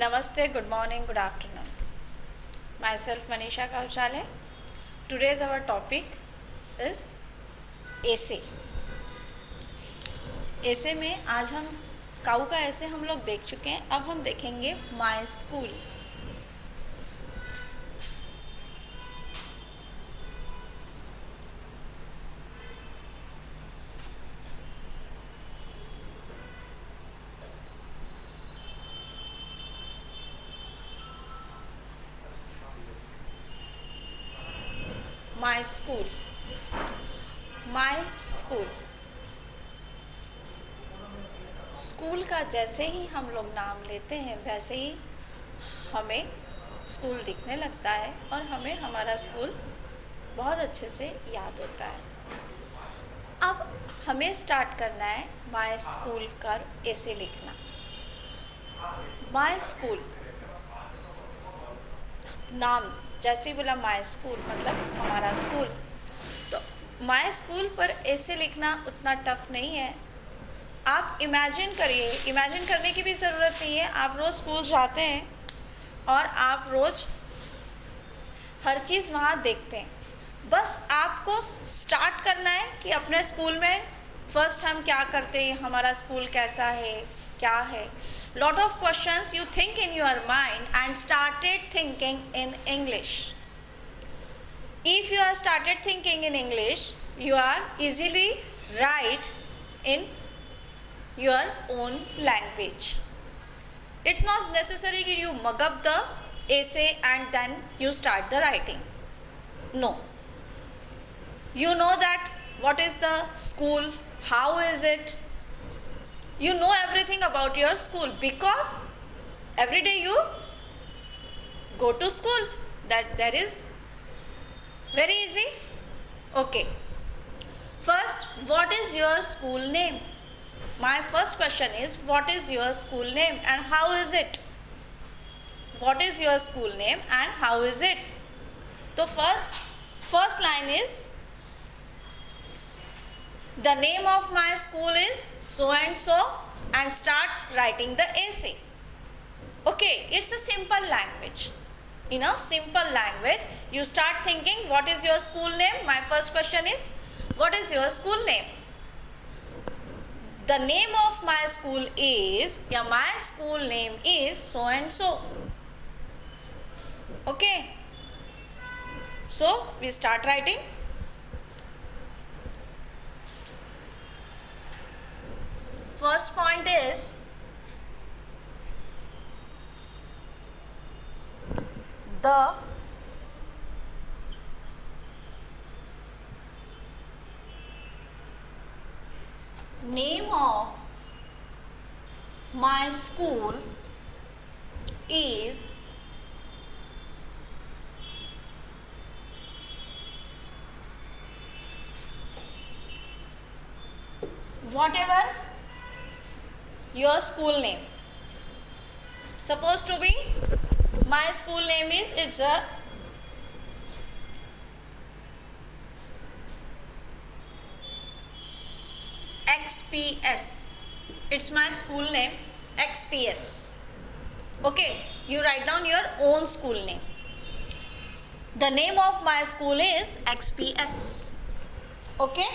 Namaste, good morning, good afternoon. Myself Manisha Kaushale. Today's our topic is essay. essay में आज हम काऊ का ऐसे हम लोग देख चुके हैं. अब हम देखेंगे my school. My school. My school. School का जैसे ही हम लोग नाम लेते हैं वैसे ही हमें स्कूल दिखने लगता है और हमें हमारा स्कूल बहुत अच्छे से याद होता है. अब हमें स्टार्ट करना है माई स्कूल का ऐसे लिखना. माई स्कूल नाम जैसे ही बोला माई स्कूल मतलब हमारा स्कूल. तो माई स्कूल पर ऐसे लिखना उतना टफ नहीं है. आप इमेजिन करिए. इमेजिन करने की भी ज़रूरत नहीं है. आप रोज़ स्कूल जाते हैं और आप रोज़ हर चीज़ वहाँ देखते हैं. बस आपको स्टार्ट करना है कि अपने स्कूल में फर्स्ट हम क्या करते हैं, हमारा स्कूल कैसा है, क्या है. Lot of questions you think in your mind and started thinking in English. If you are started thinking in English, you are easily write in your own language. It's not necessary that you mug up the essay and then you start the writing. No. You know that what is the school, how is it. You know everything about your school because every day you go to school. That is very easy. Okay. First, what is your school name? My first question is, what is your school name and how is it? What is your school name and how is it? So first line is, the name of my school is so and start writing the essay. Okay, it's a simple language. In a simple language, you start thinking, what is your school name? My first question is, what is your school name? The name of my school is, my school name is so and so. Okay. So, we start writing. First point is, the name of my school is whatever your school name. Supposed to be, my school name is, it's a XPS. It's my school name, XPS. Okay, you write down your own school name. The name of my school is XPS. Okay.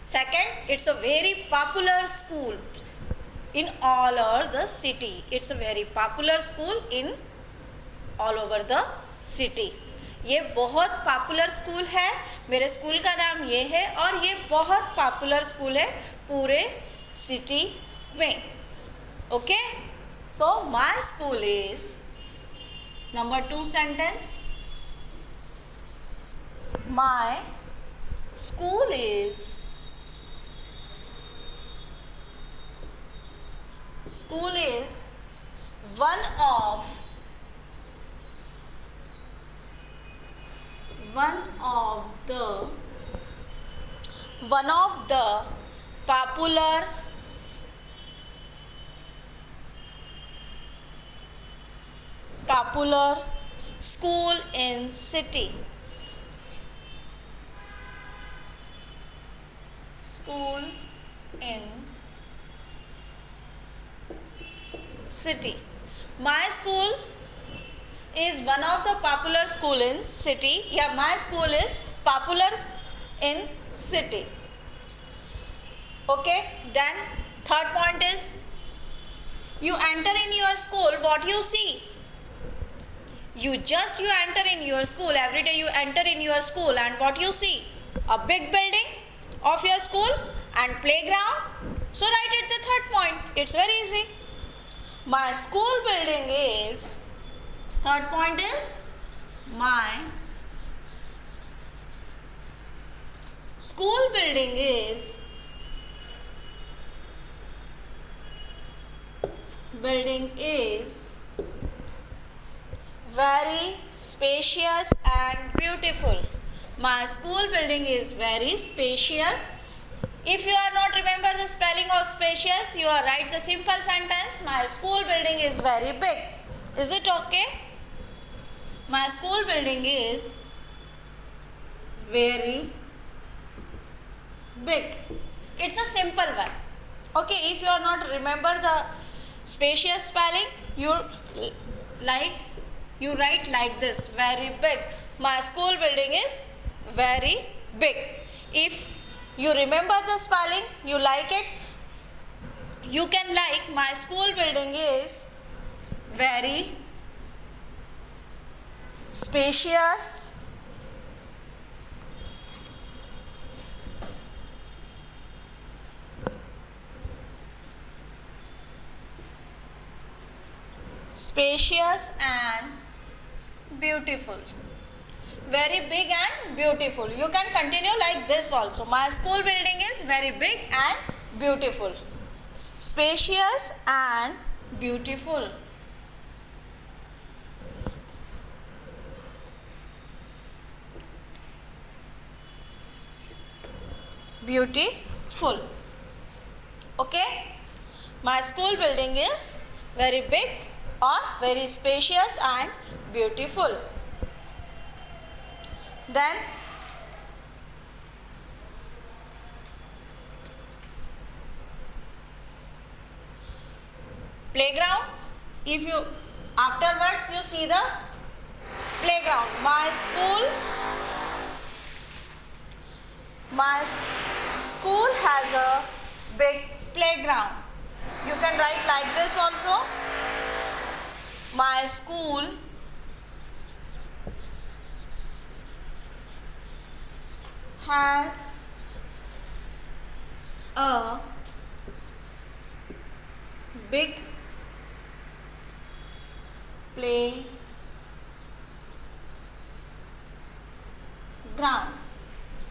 Second, it's a very popular school in all over the city. It's a very popular school in all over the city. ये बहुत popular school है. मेरे school का नाम ये है और ये बहुत पॉपुलर स्कूल है पूरे सिटी में. ओके. तो my school is, number 2 sentence, my school is, school is one of the popular school in city. School in city. My school is one of the popular school in city. Yeah, my school is popular in city. Okay, then third point is you enter in your school, what you see? You enter in your school, every day you enter in your school, and what you see? A big building of your school and playground. So write it the third point. It's very easy. My school building is, third point is, my school building is very spacious and beautiful. My school building is very spacious. If you are not remember the spelling of spacious, you are write the simple sentence, my school building is very big. Is it okay? My school building is very big. It's a simple one. Okay, if you are not remember the spacious spelling, you write like this, very big. My school building is very big. If you remember the spelling, you like it, you can like my school building is very spacious and beautiful. Very big and beautiful. You can continue like this also. My school building is very big and beautiful. Spacious and beautiful. Beautiful. Okay? My school building is very big or very spacious and beautiful. Then playground. If you afterwards you see the playground. My school has a big playground. You can write like this also. My school has a big playground.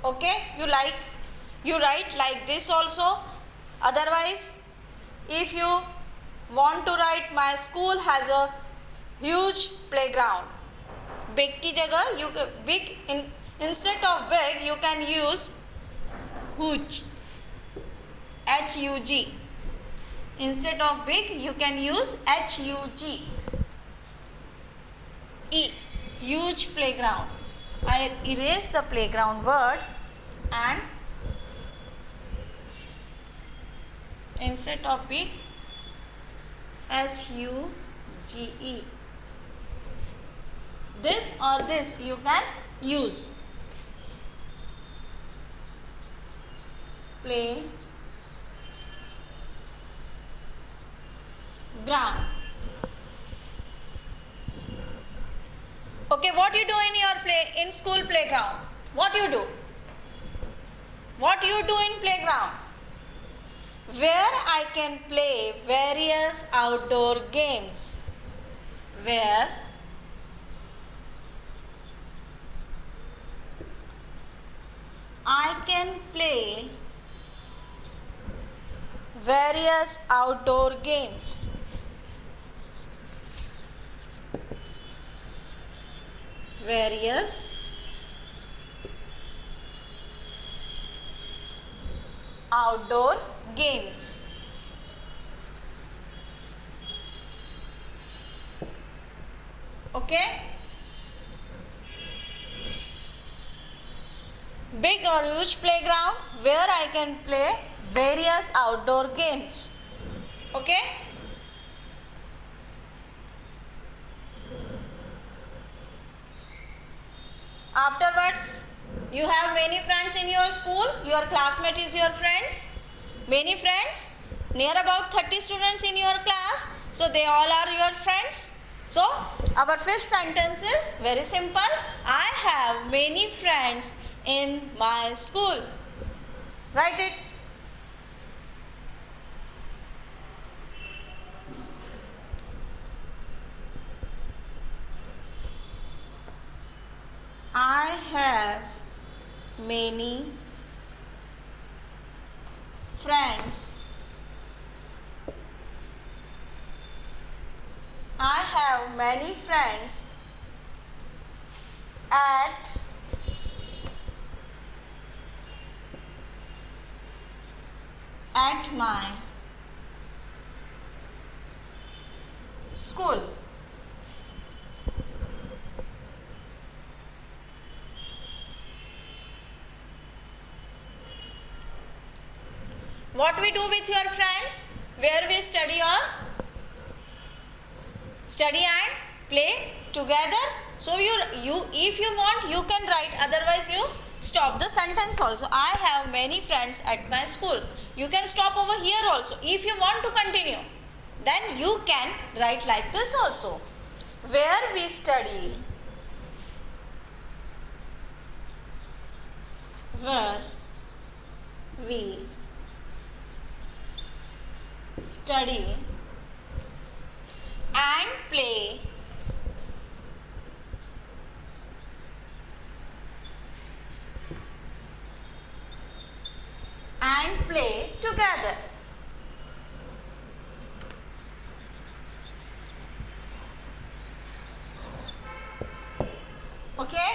Okay, you write like this also. Otherwise, if you want to write my school has a huge playground, big की जगह you big instead of big you can use huge, HUG. Instead of big you can use HUG. Huge playground. I erase the playground word and instead of big, HUGE. This or this you can use. Playground. Okay, what you do in your school playground? What you do? What you do in playground? Where I can play various outdoor games. Where I can play various outdoor games. Various outdoor games. Okay? Big or huge playground where I can play various outdoor games. Okay? Afterwards, you have many friends in your school. Your classmate is your friends. Many friends. Near about 30 students in your class. So they all are your friends. So our fifth sentence is very simple. I have many friends in my school. Write it. I have many friends. I have many friends at my school. What we do with your friends? Where we study or study and play together. So you if you want you can write, otherwise you stop the sentence also. I have many friends at my school. You can stop over here also. If you want to continue, then you can write like this also. Where we study. Where we study and play together. Okay?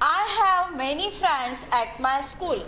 I have many friends at my school.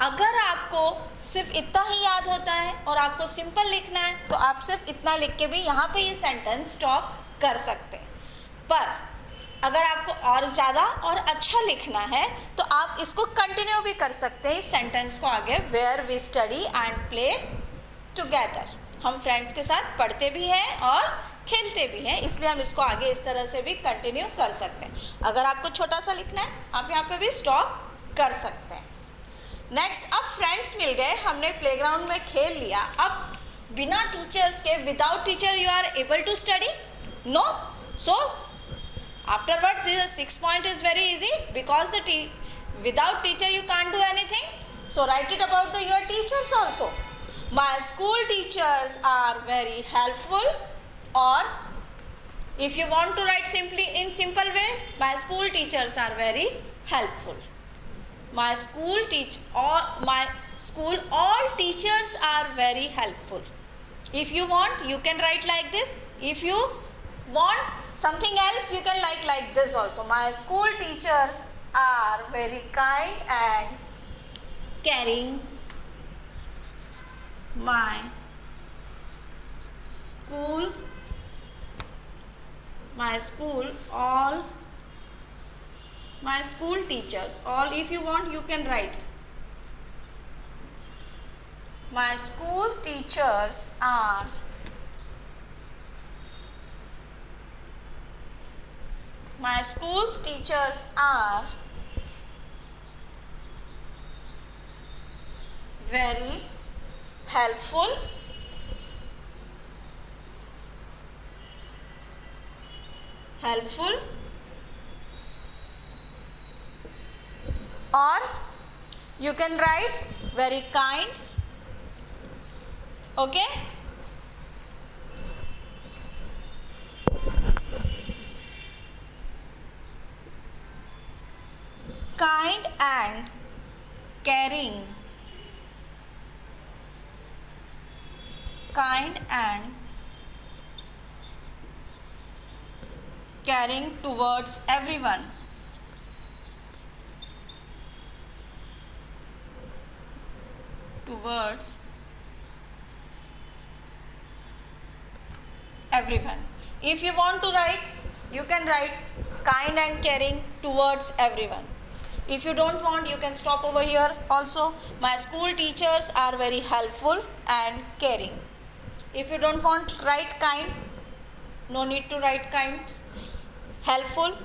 अगर आपको सिर्फ इतना ही याद होता है और आपको simple लिखना है तो आप सिर्फ इतना लिख के भी यहाँ पे ये सेंटेंस स्टॉप कर सकते हैं. पर अगर आपको और ज़्यादा और अच्छा लिखना है तो आप इसको कंटिन्यू भी कर सकते हैं इस सेंटेंस को आगे. Where we study and play together. हम फ्रेंड्स के साथ पढ़ते भी हैं और खेलते भी हैं, इसलिए हम इसको आगे इस तरह से भी कंटिन्यू कर सकते हैं. अगर आपको छोटा सा लिखना है आप यहाँ पे भी स्टॉप कर सकते हैं. नेक्स्ट, अब फ्रेंड्स मिल गए, हमने प्लेग्राउंड में खेल लिया. अब बिना टीचर्स के, without teacher you are able to study? No. So afterwards this 6 point is very easy because without teacher you can't do anything. So write it about your teachers also. My school teachers are very helpful, or if you want to write simply in simple way, my school teachers are very helpful. My school all teachers are very helpful. If you want you can write like this. If you want something else you can like this also. My school teachers are very kind and caring. My school teachers, all if you want you can write. My school teachers are very helpful, or you can write very kind. Okay? Kind and caring. Towards everyone. If you want to write, you can write kind and caring towards everyone. If you don't want, you can stop over here also. My school teachers are very helpful and caring. If you don't want, write kind. No need to write kind. Helpful,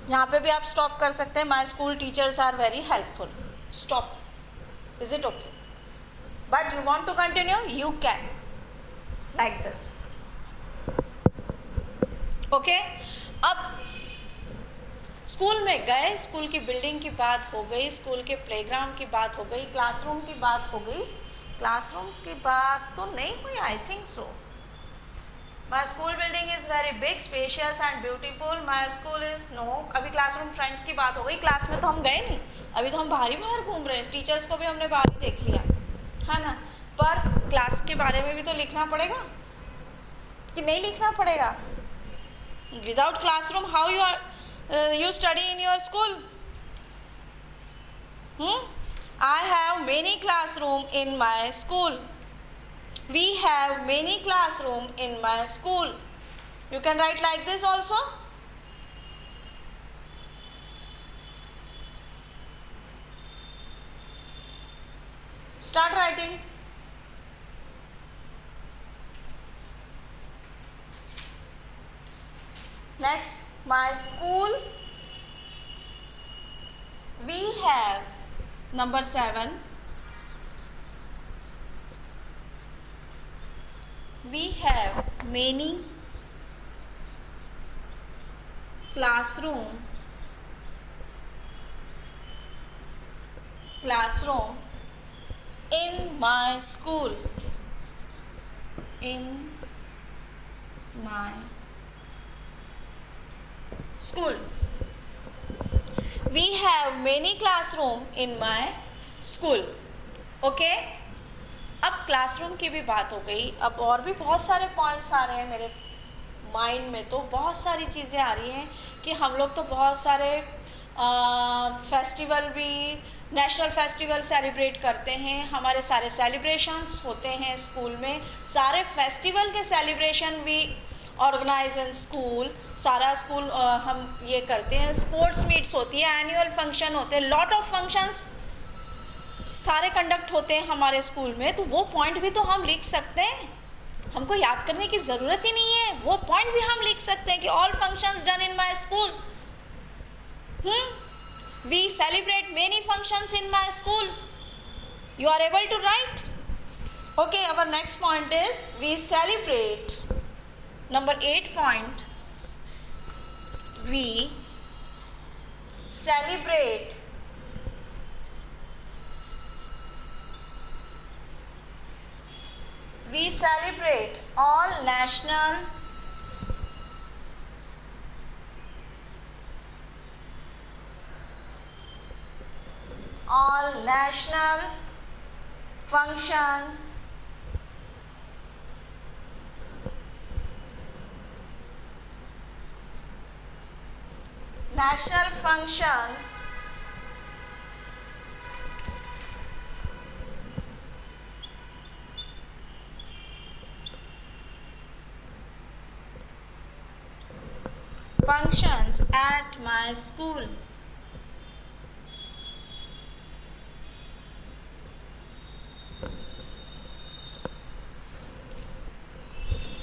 यहाँ पे भी आप stop कर सकते हैं. My school teachers are very helpful. Stop. Is it okay? But you want to continue, you can, like this. Okay. अब school में गए, स्कूल की बिल्डिंग की बात हो गई, स्कूल के प्लेग्राउंड की बात हो गई, क्लासरूम की बात हो गई. क्लासरूम्स की बात तो नहीं हुई, I think so. My school building is very big, spacious and beautiful. My school is no. अभी क्लासरूम फ्रेंड्स की बात हो गई. क्लास में तो हम गए नहीं, अभी तो हम बाहर घूम रहे हैं. टीचर्स को भी हमने बाहर ही देख लिया, है ना. पर क्लास के बारे में भी तो लिखना पड़ेगा कि नहीं लिखना पड़ेगा? Without classroom how you are you study in your school? I have many classroom in my school. We have many classroom in my school. You can write like this also. Start writing. Next, my school. We have number 7. We have many classroom in my school. In my school. We have many classroom in my school. Okay? अब classroom की भी बात हो गई. अब और भी बहुत सारे पॉइंट्स आ रहे हैं मेरे माइंड में. तो बहुत सारी चीज़ें आ रही हैं कि हम लोग तो बहुत सारे फेस्टिवल भी, नेशनल फेस्टिवल सेलिब्रेट करते हैं. हमारे सारे सेलिब्रेशंस होते हैं स्कूल में. सारे फेस्टिवल के सेलिब्रेशन भी ऑर्गेनाइज इन स्कूल. सारा स्कूल हम ये करते हैं. स्पोर्ट्स मीट्स होती है, एनुअल फंक्शन होते हैं, लॉट ऑफ फंक्शंस सारे कंडक्ट होते हैं हमारे स्कूल में. तो वो पॉइंट भी तो हम लिख सकते हैं. हमको याद करने की ज़रूरत ही नहीं है, वो पॉइंट भी हम लिख सकते हैं कि all functions done in my school. We celebrate many functions in my school. You are able to write? Okay. Our next point is we celebrate. Number 8 point, we celebrate all national functions at my school.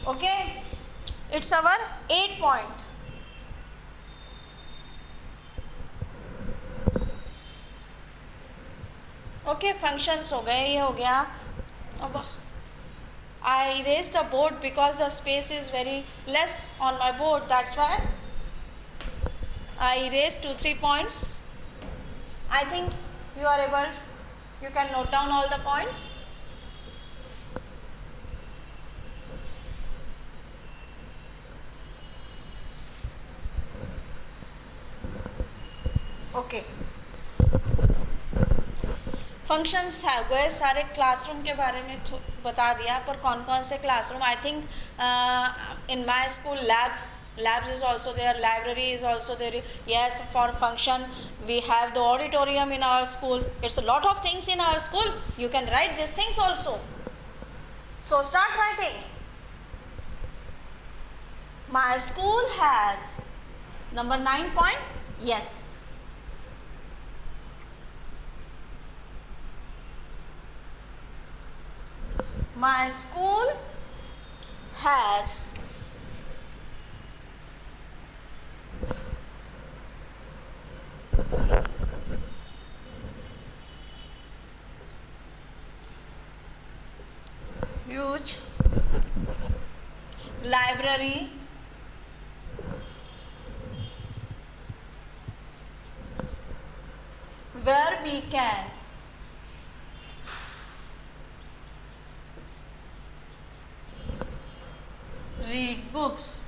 Okay, it's our 8 point. Okay, functions हो गए, ये हो गया. अब I erase the board because the space is very less on my board. That's why I erase 2-3 points. I think you are able, you can note down all the points. Okay. Functions है गए सारे. Classroom के बारे में बता दिया, पर कौन कौन से classroom. I think in my school labs is also there, library is also there. Yes, for function we have the auditorium in our school. It's a lot of things in our school. You can write these things also. So start writing. My school has number 9 point. Yes, my school has huge library where we can read books.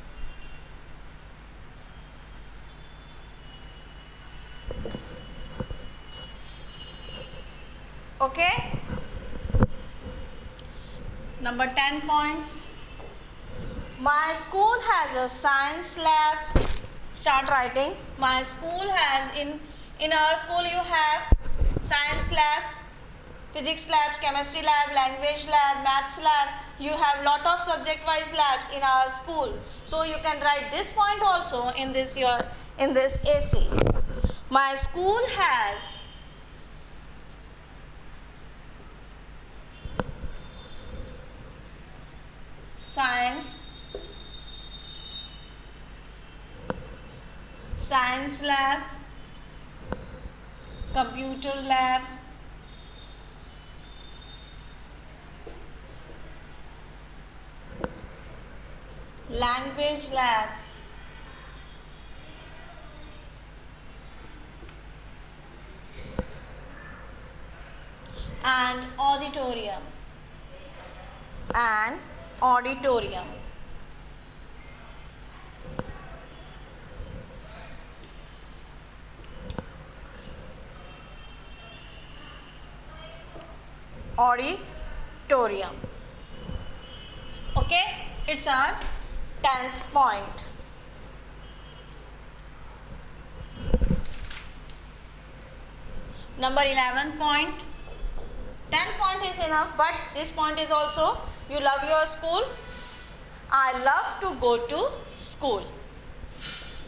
Okay? Number 10 points. My school has a science lab. Start writing. My school has, in our school you have science lab, physics labs, chemistry lab, language lab, maths lab. You have lot of subject wise labs in our school. So you can write this point also in this essay. My school has science lab, computer lab, language lab, and auditorium. Auditorium. Okay, it's our 10th point. Number 11 point. 10 point is enough, but this point is also, you love your school. I love to go to school.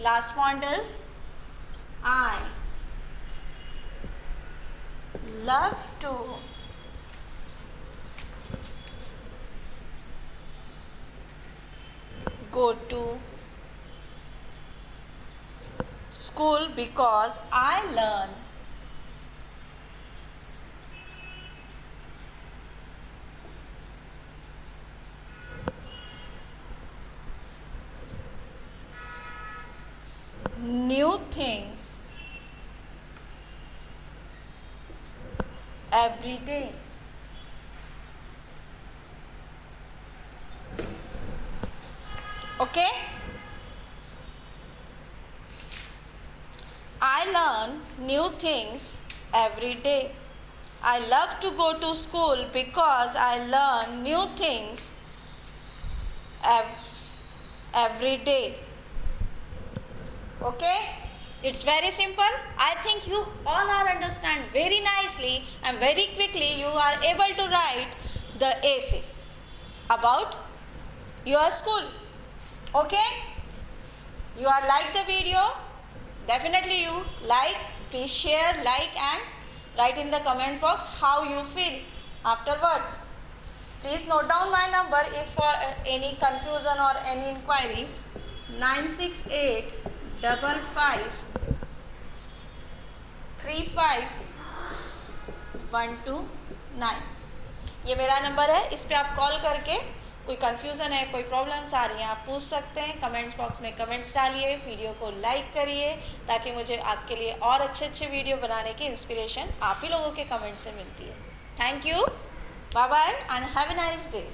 Last point is, I love to go to school because I learn new things every day. Okay? I learn new things every day. I love to go to school because I learn new things every day. Okay? It's very simple. I think you all are understand very nicely and very quickly you are able to write the essay about your school. Okay? You are like the video? Definitely you like. Please share, like and write in the comment box how you feel afterwards. Please note down my number if for any confusion or any inquiry. 968553512 ये मेरा number है. इस पे आप call करके कोई confusion है, कोई प्रॉब्लम्स आ रही हैं, आप पूछ सकते हैं. कमेंट्स बॉक्स में कमेंट्स डालिए, वीडियो को लाइक करिए ताकि मुझे आपके लिए और अच्छे अच्छे वीडियो बनाने की इंस्पिरेशन आप ही लोगों के कमेंट से मिलती है. Thank you, bye bye and have a nice day.